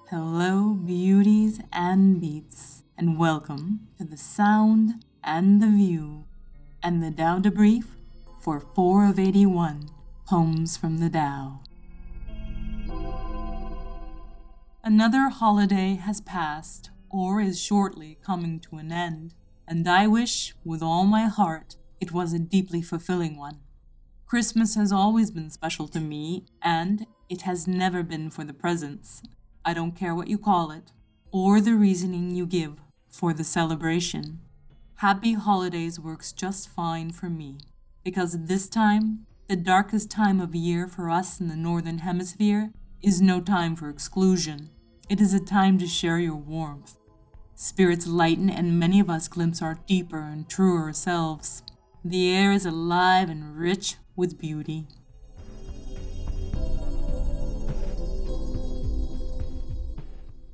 Hello, beauties and beats, and welcome to the sound and the view and the Tao debrief for 4 of 81 Poems from the Tao. Another holiday has passed or is shortly coming to an end, and I wish with all my heart it was a deeply fulfilling one. Christmas has always been special to me, and it has never been for the presents. I don't care what you call it, or the reasoning you give for the celebration. Happy Holidays works just fine for me, because this time, the darkest time of year for us in the Northern Hemisphere, is no time for exclusion. It is a time to share your warmth. Spirits lighten and many of us glimpse our deeper and truer selves. The air is alive and rich with beauty.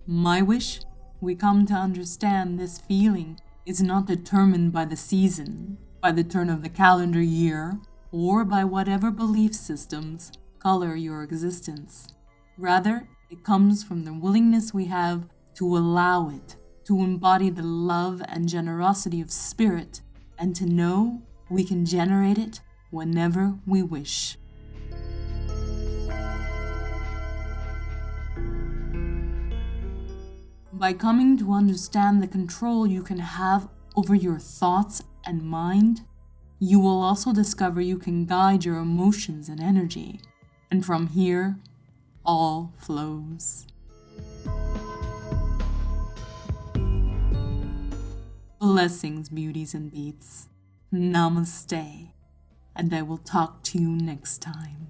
My wish, we come to understand this feeling is not determined by the season, by the turn of the calendar year, or by whatever belief systems color your existence. Rather, it comes from the willingness we have to allow it, to embody the love and generosity of spirit, and to know we can generate it whenever we wish. By coming to understand the control you can have over your thoughts and mind, you will also discover you can guide your emotions and energy. And from here, all flows. Blessings, beauties and beats. Namaste. And I will talk to you next time.